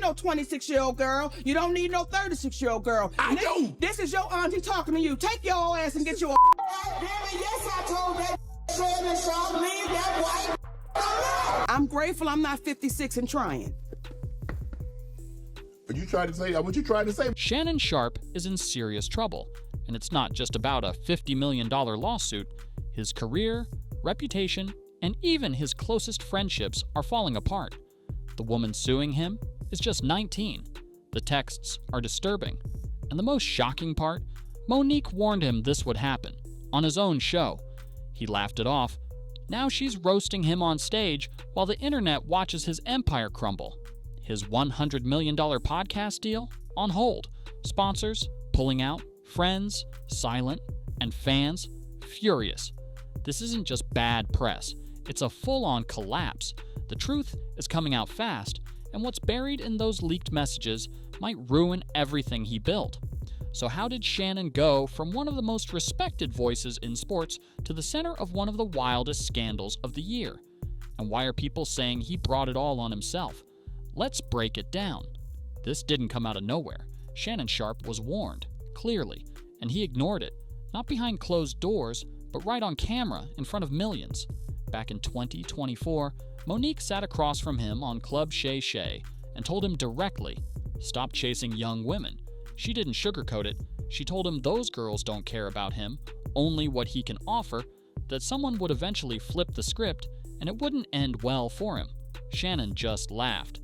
no 26-year-old girl. You don't need no 36-year-old girl. I do. This is your auntie talking to you. Take your old ass and get you a... Yes, I told that Shannon Sharpe, leave that white alone. I'm grateful I'm not 56 and trying. But you tried to say what you tried to say. Shannon Sharpe is in serious trouble, and it's not just about a $50 million lawsuit. His career, reputation, and even his closest friendships are falling apart. The woman suing him is just 19. The texts are disturbing. And the most shocking part, Monique warned him this would happen on his own show. He laughed it off. Now she's roasting him on stage while the internet watches his empire crumble. His $100 million podcast deal on hold. Sponsors pulling out, friends silent, and fans furious. This isn't just bad press. It's a full-on collapse. The truth is coming out fast, and what's buried in those leaked messages might ruin everything he built. So how did Shannon go from one of the most respected voices in sports to the center of one of the wildest scandals of the year? And why are people saying he brought it all on himself? Let's break it down. This didn't come out of nowhere. Shannon Sharpe was warned, clearly, and he ignored it, not behind closed doors, but right on camera in front of millions. Back in 2024, Monique sat across from him on Club Shay Shay and told him directly, stop chasing young women. She didn't sugarcoat it. She told him those girls don't care about him, only what he can offer, that someone would eventually flip the script and it wouldn't end well for him. Shannon just laughed.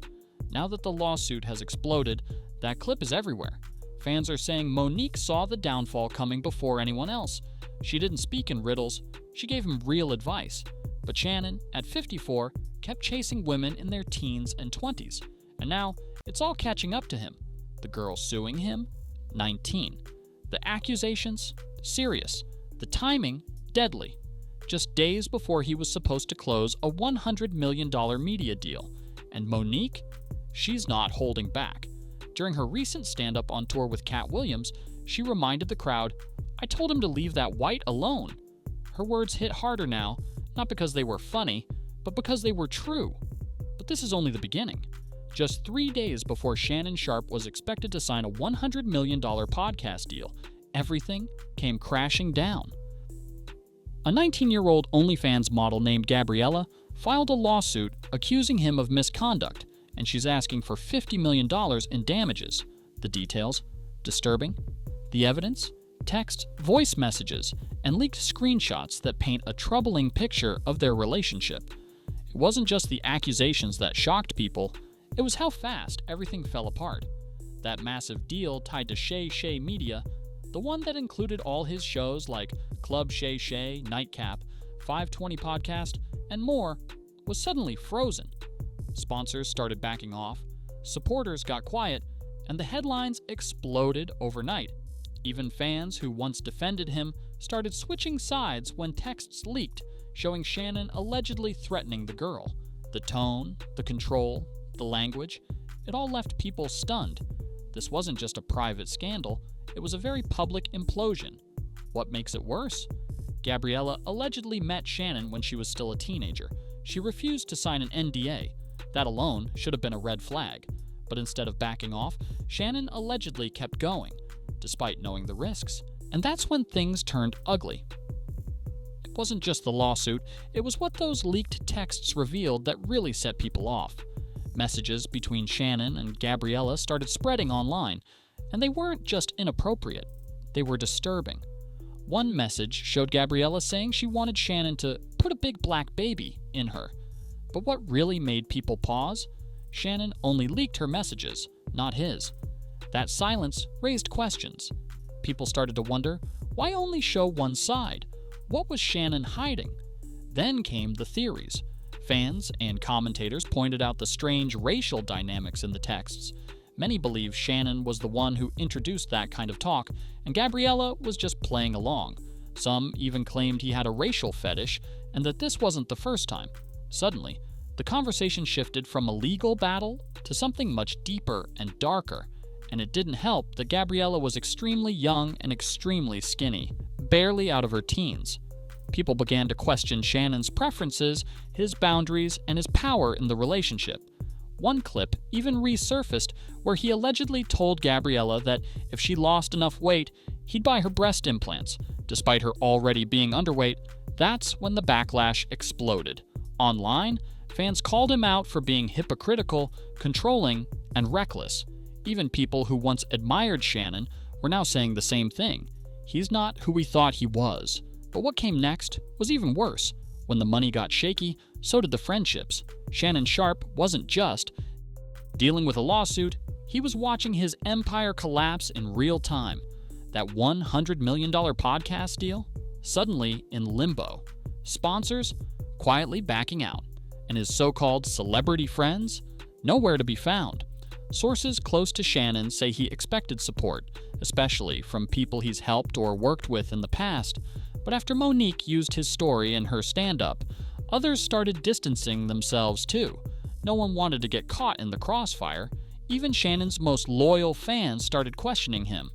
Now that the lawsuit has exploded, that clip is everywhere. Fans are saying Monique saw the downfall coming before anyone else. She didn't speak in riddles. She gave him real advice. But Shannon, at 54, kept chasing women in their teens and 20s. And now, it's all catching up to him. The girl suing him, 19. The accusations, serious. The timing, deadly. Just days before he was supposed to close a $100 million media deal. And Monique? She's not holding back. During her recent stand-up on tour with Cat Williams, she reminded the crowd, I told him to leave that white alone. Her words hit harder now, not because they were funny, but because they were true. But this is only the beginning. Just 3 days before Shannon Sharpe was expected to sign a $100 million podcast deal, everything came crashing down. A 19-year-old OnlyFans model named Gabriella filed a lawsuit accusing him of misconduct, and she's asking for $50 million in damages. The details? Disturbing. The evidence? Text, voice messages, and leaked screenshots that paint a troubling picture of their relationship. It wasn't just the accusations that shocked people, it was how fast everything fell apart. That massive deal tied to Shay Shay Media, the one that included all his shows like Club Shay Shay, Nightcap, 520 Podcast, and more, was suddenly frozen. Sponsors started backing off, supporters got quiet, and the headlines exploded overnight. Even fans who once defended him started switching sides when texts leaked, showing Shannon allegedly threatening the girl. The tone, the control, the language, it all left people stunned. This wasn't just a private scandal, it was a very public implosion. What makes it worse? Gabriella allegedly met Shannon when she was still a teenager. She refused to sign an NDA. That alone should have been a red flag. But instead of backing off, Shannon allegedly kept going, despite knowing the risks. And that's when things turned ugly. It wasn't just the lawsuit, it was what those leaked texts revealed that really set people off. Messages between Shannon and Gabriella started spreading online, and they weren't just inappropriate, they were disturbing. One message showed Gabriella saying she wanted Shannon to put a big black baby in her. But what really made people pause? Shannon only leaked her messages, not his. That silence raised questions. People started to wonder, why only show one side? What was Shannon hiding? Then came the theories. Fans and commentators pointed out the strange racial dynamics in the texts. Many believe Shannon was the one who introduced that kind of talk, and Gabriella was just playing along. Some even claimed he had a racial fetish, and that this wasn't the first time. Suddenly, the conversation shifted from a legal battle to something much deeper and darker, and it didn't help that Gabriella was extremely young and extremely skinny, barely out of her teens. People began to question Shannon's preferences, his boundaries, and his power in the relationship. One clip even resurfaced where he allegedly told Gabriella that if she lost enough weight, he'd buy her breast implants. Despite her already being underweight, that's when the backlash exploded. Online, fans called him out for being hypocritical, controlling, and reckless. Even people who once admired Shannon were now saying the same thing. He's not who we thought he was. But what came next was even worse. When the money got shaky, so did the friendships. Shannon Sharpe wasn't just dealing with a lawsuit, he was watching his empire collapse in real time. That $100 million podcast deal? Suddenly in limbo. Sponsors quietly backing out. And his so-called celebrity friends? Nowhere to be found. Sources close to Shannon say he expected support, especially from people he's helped or worked with in the past. But after Monique used his story in her stand-up, others started distancing themselves too. No one wanted to get caught in the crossfire. Even Shannon's most loyal fans started questioning him.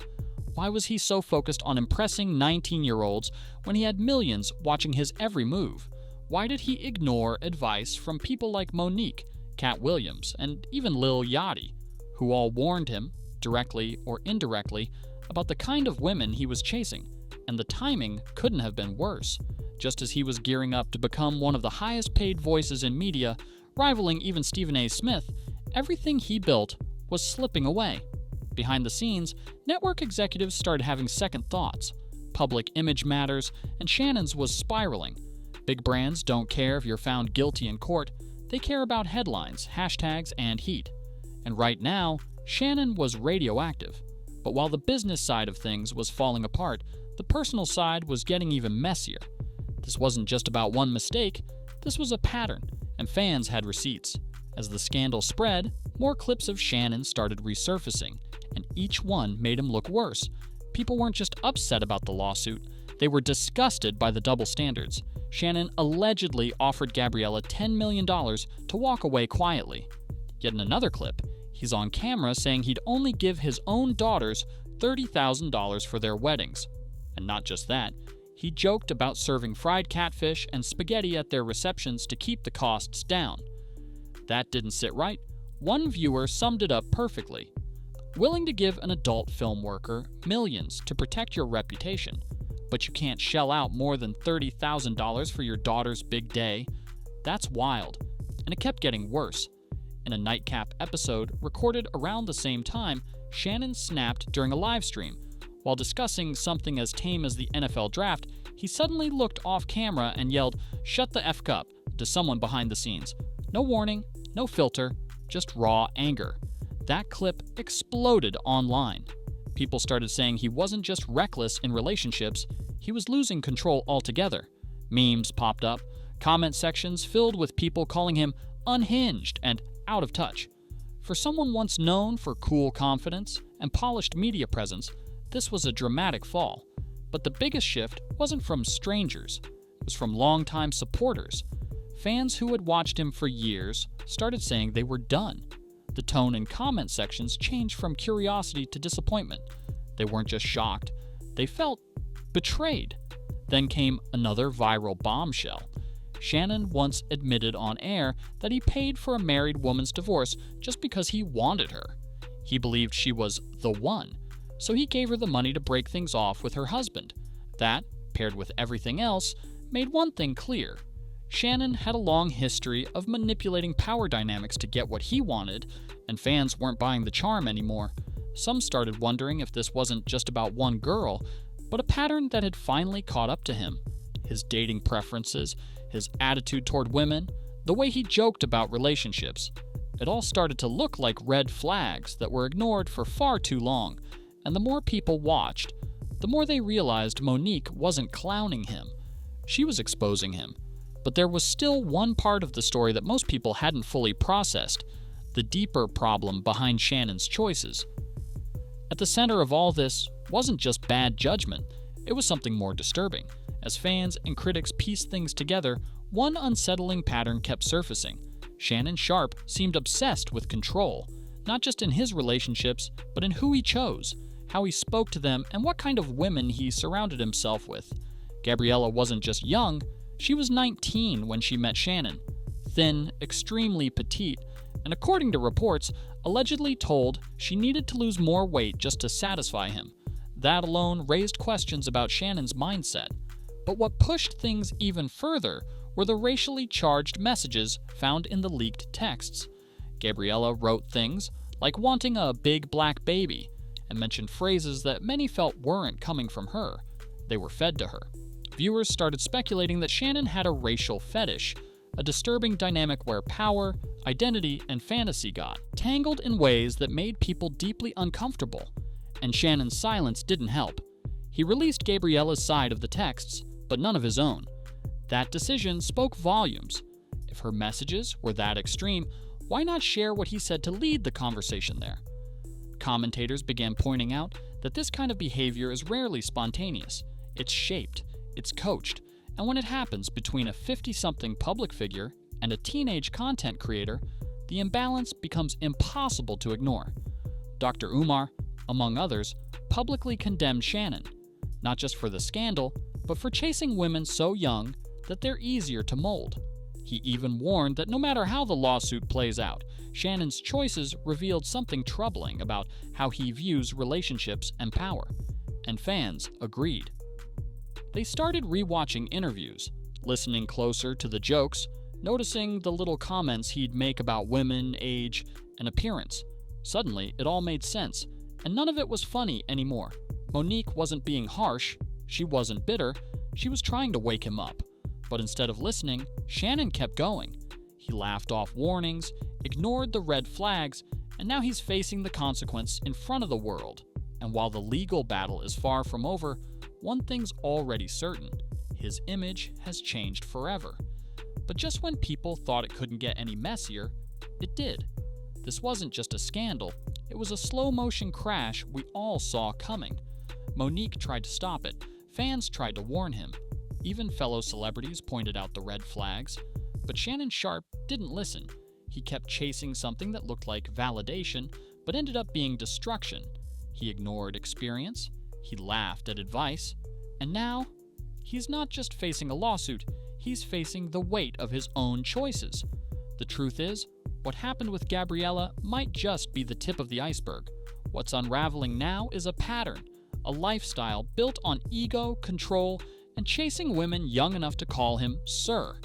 Why was he so focused on impressing 19-year-olds when he had millions watching his every move? Why did he ignore advice from people like Monique, Cat Williams, and even Lil Yachty, who all warned him, directly or indirectly, about the kind of women he was chasing? And the timing couldn't have been worse. Just as he was gearing up to become one of the highest-paid voices in media, rivaling even Stephen A. Smith, everything he built was slipping away. Behind the scenes, network executives started having second thoughts. Public image matters, and Shannon's was spiraling. Big brands don't care if you're found guilty in court. They care about headlines, hashtags, and heat. And right now, Shannon was radioactive. But while the business side of things was falling apart, the personal side was getting even messier. This wasn't just about one mistake, this was a pattern, and fans had receipts. As the scandal spread, more clips of Shannon started resurfacing, and each one made him look worse. People weren't just upset about the lawsuit, they were disgusted by the double standards. Shannon allegedly offered Gabriella $10 million to walk away quietly. Yet in another clip, he's on camera saying he'd only give his own daughters $30,000 for their weddings. And not just that, he joked about serving fried catfish and spaghetti at their receptions to keep the costs down. That didn't sit right. One viewer summed it up perfectly. Willing to give an adult film worker millions to protect your reputation, but you can't shell out more than $30,000 for your daughter's big day? That's wild. And it kept getting worse. In a nightcap episode recorded around the same time, Shannon snapped during a live stream. While discussing something as tame as the NFL draft, he suddenly looked off camera and yelled, "Shut the F up," to someone behind the scenes. No warning, no filter, just raw anger. That clip exploded online. People started saying he wasn't just reckless in relationships, he was losing control altogether. Memes popped up, comment sections filled with people calling him unhinged and out of touch. For someone once known for cool confidence and polished media presence, this was a dramatic fall. But the biggest shift wasn't from strangers, it was from longtime supporters. Fans who had watched him for years started saying they were done. The tone in comment sections changed from curiosity to disappointment. They weren't just shocked, they felt betrayed. Then came another viral bombshell. Shannon once admitted on air that he paid for a married woman's divorce just because he wanted her. He believed she was the one, so he gave her the money to break things off with her husband. That, paired with everything else, made one thing clear. Shannon had a long history of manipulating power dynamics to get what he wanted, and fans weren't buying the charm anymore. Some started wondering if this wasn't just about one girl, but a pattern that had finally caught up to him. His dating preferences, his attitude toward women, the way he joked about relationships. It all started to look like red flags that were ignored for far too long. And the more people watched, the more they realized Monique wasn't clowning him. She was exposing him. But there was still one part of the story that most people hadn't fully processed, the deeper problem behind Shannon's choices. At the center of all this wasn't just bad judgment, it was something more disturbing. As fans and critics pieced things together, one unsettling pattern kept surfacing. Shannon Sharpe seemed obsessed with control, not just in his relationships, but in who he chose, how he spoke to them, and what kind of women he surrounded himself with. Gabriella wasn't just young, she was 19 when she met Shannon. Thin, extremely petite, and according to reports, allegedly told she needed to lose more weight just to satisfy him. That alone raised questions about Shannon's mindset. But what pushed things even further were the racially charged messages found in the leaked texts. Gabriella wrote things like wanting a big black baby, and mentioned phrases that many felt weren't coming from her. They were fed to her. Viewers started speculating that Shannon had a racial fetish, a disturbing dynamic where power, identity, and fantasy got tangled in ways that made people deeply uncomfortable. And Shannon's silence didn't help. He released Gabriella's side of the texts, but none of his own. That decision spoke volumes. If her messages were that extreme, why not share what he said to lead the conversation there? Commentators began pointing out that this kind of behavior is rarely spontaneous. It's shaped, it's coached, and when it happens between a 50-something public figure and a teenage content creator, the imbalance becomes impossible to ignore. Dr. Umar, among others, publicly condemned Shannon, not just for the scandal, but for chasing women so young that they're easier to mold. He even warned that no matter how the lawsuit plays out, Shannon's choices revealed something troubling about how he views relationships and power, and fans agreed. They started rewatching interviews, listening closer to the jokes, noticing the little comments he'd make about women, age, and appearance. Suddenly, it all made sense, and none of it was funny anymore. Monique wasn't being harsh, she wasn't bitter, she was trying to wake him up. But instead of listening, Shannon kept going. He laughed off warnings, ignored the red flags, and now he's facing the consequence in front of the world. And while the legal battle is far from over, one thing's already certain: his image has changed forever. But just when people thought it couldn't get any messier, it did. This wasn't just a scandal, it was a slow-motion crash we all saw coming. Monique tried to stop it, fans tried to warn him. Even fellow celebrities pointed out the red flags. But Shannon Sharpe didn't listen. He kept chasing something that looked like validation, but ended up being destruction. He ignored experience, he laughed at advice, and now, he's not just facing a lawsuit, he's facing the weight of his own choices. The truth is, what happened with Gabriella might just be the tip of the iceberg. What's unraveling now is a pattern, a lifestyle built on ego, control, and chasing women young enough to call him Sir.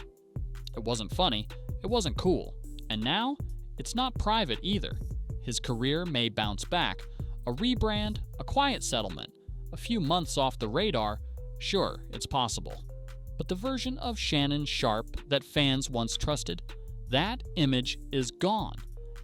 It wasn't funny, it wasn't cool, and now, it's not private either. His career may bounce back, a rebrand, a quiet settlement, a few months off the radar, sure, it's possible. But the version of Shannon Sharpe that fans once trusted, that image is gone.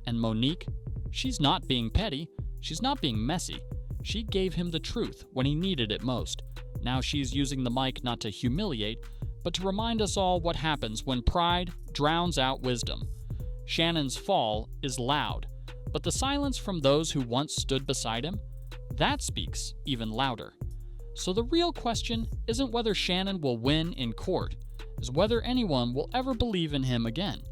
And Monique, she's not being petty, she's not being messy. She gave him the truth when he needed it most. Now she's using the mic not to humiliate, but to remind us all what happens when pride drowns out wisdom. Shannon's fall is loud, but the silence from those who once stood beside him, that speaks even louder. So the real question isn't whether Shannon will win in court, is whether anyone will ever believe in him again.